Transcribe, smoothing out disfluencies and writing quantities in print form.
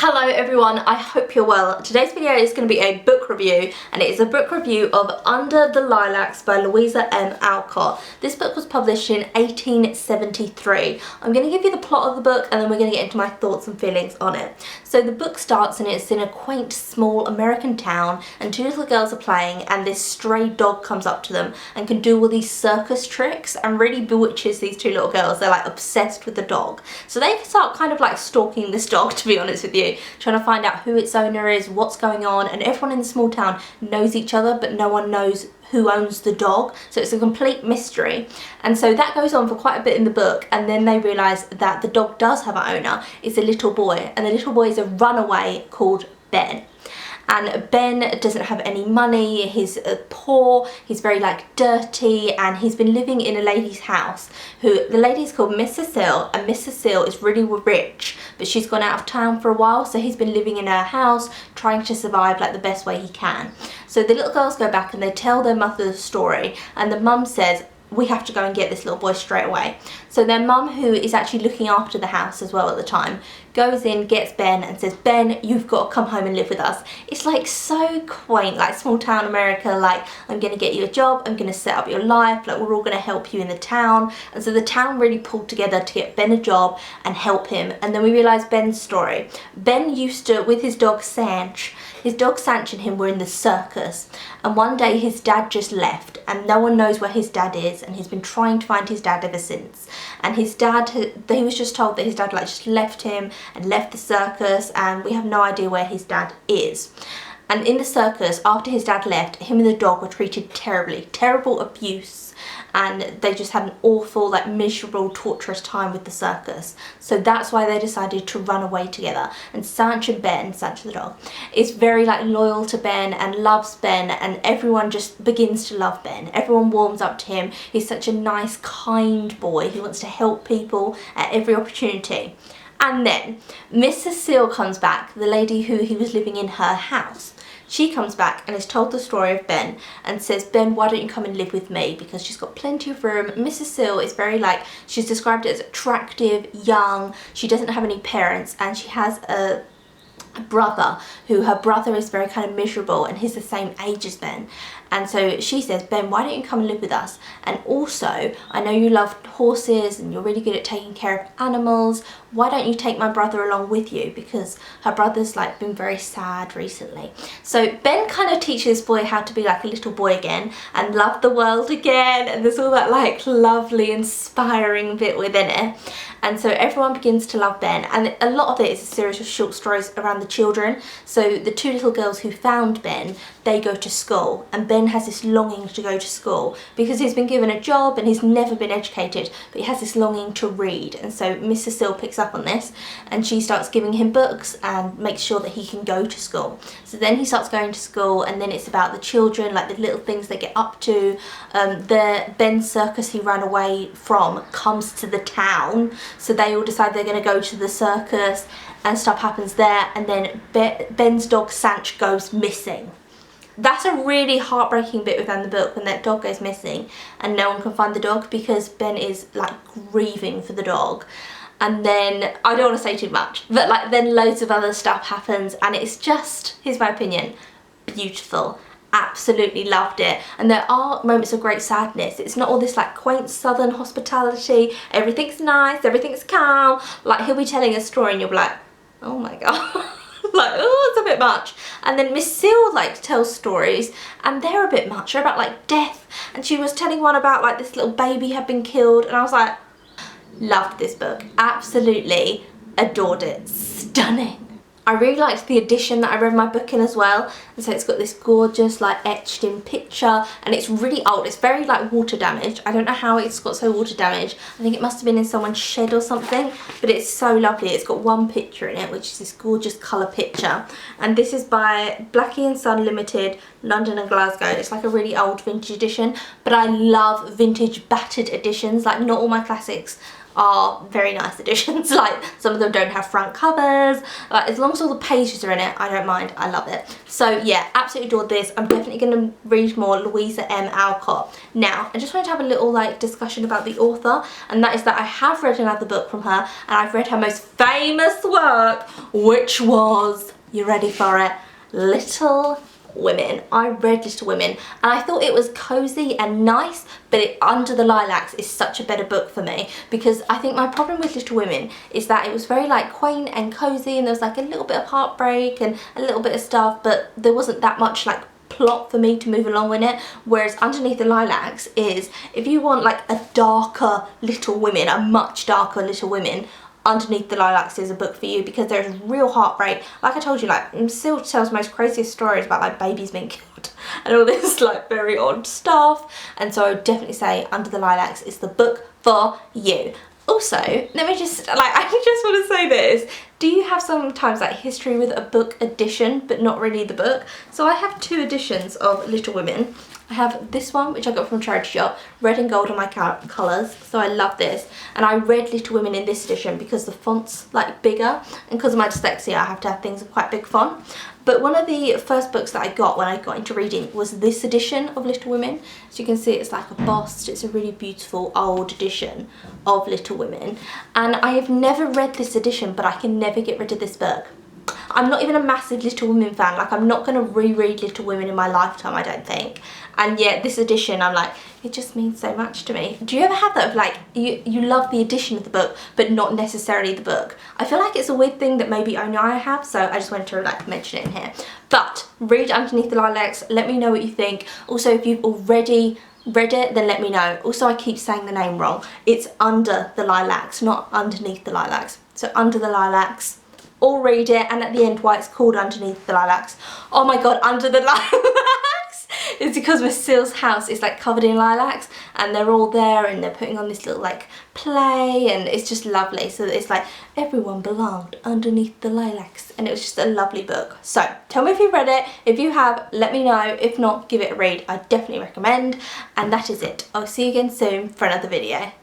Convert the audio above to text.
Hello everyone, I hope you're well. Today's video is going to be a book review, and it is a book review of Under the Lilacs by Louisa M. Alcott. This book was published in 1873. I'm going to give you the plot of the book and then we're going to get into my thoughts and feelings on it. So the book starts and it's in a quaint small American town, and two little girls are playing, and this stray dog comes up to them and can do all these circus tricks and really bewitches these two little girls. They're like obsessed with the dog. So they start kind of like stalking this dog, to be honest with you, trying to find out who its owner is, what's going on, and everyone in the small town knows each other but no one knows who owns the dog, so it's a complete mystery. And so that goes on for quite a bit in the book, and then they realise that the dog does have an owner. It's a little boy, and the little boy is a runaway called Ben. And Ben doesn't have any money, he's poor, he's very like dirty, and he's been living in a lady's house. The lady's called Miss Cecile, and Miss Cecile is really rich, but she's gone out of town for a while, so he's been living in her house trying to survive like the best way he can. So the little girls go back and they tell their mother the story, and the mum says, we have to go and get this little boy straight away. So their mum, who is actually looking after the house as well at the time, goes in, gets Ben and says, Ben, you've got to come home and live with us. It's like so quaint, like small town America, like I'm going to get you a job, I'm going to set up your life, like we're all going to help you in the town. And so the town really pulled together to get Ben a job and help him. And then we realise Ben's story. Ben used to, with his dog Sanch, his dog Sanch and him were in the circus, and one day his dad just left and no one knows where his dad is, and he's been trying to find his dad ever since. And his dad, he was just told that his dad like just left him and left the circus, and we have no idea where his dad is. And in the circus, after his dad left, him and the dog were treated terribly, terrible abuse, and they just had an awful, like miserable, torturous time with the circus. So that's why they decided to run away together. And Sanch and Ben, Sanch the dog, is very like loyal to Ben and loves Ben, and everyone just begins to love Ben. Everyone warms up to him. He's such a nice, kind boy who wants to help people at every opportunity. And then Miss Cecile comes back, the lady who he was living in her house. She comes back and has told the story of Ben and says, Ben, why don't you come and live with me? Because she's got plenty of room. Miss Cecile is very like, she's described as attractive, young, she doesn't have any parents, and she has a brother who, her brother is very kind of miserable, and he's the same age as Ben. And so she says, Ben, why don't you come and live with us? And also, I know you love horses and you're really good at taking care of animals. Why don't you take my brother along with you? Because her brother's like been very sad recently. So Ben kind of teaches this boy how to be like a little boy again and love the world again. And there's all that like lovely, inspiring bit within it. And so everyone begins to love Ben, and a lot of it is a series of short stories around the children. So the two little girls who found Ben, they go to school, and Ben has this longing to go to school because he's been given a job and he's never been educated, but he has this longing to read. And so Miss Cecile picks up on this and she starts giving him books and makes sure that he can go to school. So then he starts going to school, and then it's about the children, like the little things they get up to. Ben's circus he ran away from comes to the town, so they all decide they're going to go to the circus, and stuff happens there. And then Ben's dog Sanch goes missing. That's a really heartbreaking bit within the book, when that dog goes missing and no one can find the dog because Ben is like grieving for the dog. And then, I don't want to say too much, but like then loads of other stuff happens, and it's just, here's my opinion, beautiful. Absolutely loved it. And there are moments of great sadness. It's not all this like quaint southern hospitality, everything's nice, everything's calm. Like he'll be telling a story and you'll be like, oh my god. Like, oh, it's a bit much. And then Miss Cecile like tells stories and they're a bit much. They're about like death, and she was telling one about like this little baby had been killed, and I was like, loved this book, absolutely adored it, stunning. I really liked the edition that I read my book in as well, and so it's got this gorgeous like etched in picture, and it's really old. It's very like water damaged. I don't know how it's got so water damaged. I think it must have been in someone's shed or something, but it's so lovely. It's got one picture in it, which is this gorgeous colour picture, and this is by Blackie & Son Limited, London and Glasgow. It's like a really old vintage edition, but I love vintage battered editions. Like not all my classics are very nice editions. Like, some of them don't have front covers. Like, as long as all the pages are in it, I don't mind. I love it. So yeah, absolutely adored this. I'm definitely going to read more Louisa M. Alcott. Now, I just wanted to have a little like discussion about the author, and that is that I have read another book from her, and I've read her most famous work, which was, you ready for it? Little Women. I read Little Women and I thought it was cozy and nice, but Under the Lilacs is such a better book for me, because I think my problem with Little Women is that it was very like quaint and cozy, and there was like a little bit of heartbreak and a little bit of stuff, but there wasn't that much like plot for me to move along with it. Whereas Underneath the Lilacs is, if you want like a darker Little Women, a much darker Little Women, Underneath the Lilacs is a book for you, because there's real heartbreak. Like I told you, like, still tells most craziest stories about like babies being killed and all this like very odd stuff, and so I would definitely say Under the Lilacs is the book for you. Also, let me just, like, I just want to say this. Do you have sometimes like history with a book edition but not really the book? So I have two editions of Little Women. I have this one, which I got from a charity shop, red and gold on my colours, so I love this. And I read Little Women in this edition because the font's like bigger, and because of my dyslexia I have to have things with quite big font. But one of the first books that I got when I got into reading was this edition of Little Women. So you can see it's like a bust, it's a really beautiful old edition of Little Women. And I have never read this edition, but I can never get rid of this book. I'm not even a massive Little Women fan. Like, I'm not going to reread Little Women in my lifetime, I don't think. And yet this edition, I'm like, it just means so much to me. Do you ever have that of like, you love the edition of the book but not necessarily the book? I feel like it's a weird thing that maybe only I have, so I just wanted to like mention it in here. But read Underneath the Lilacs, let me know what you think. Also, if you've already read it, then let me know. Also, I keep saying the name wrong. It's Under the Lilacs, not Underneath the Lilacs. So Under the Lilacs. Or read it, and at the end why it's called Underneath the Lilacs. Oh my god, Under the Lilacs! It's because Lucille's house is like covered in lilacs, and they're all there and they're putting on this little like play, and it's just lovely. So it's like everyone belonged underneath the lilacs, and it was just a lovely book. So tell me if you've read it. If you have, let me know. If not, give it a read. I definitely recommend. And that is it. I'll see you again soon for another video.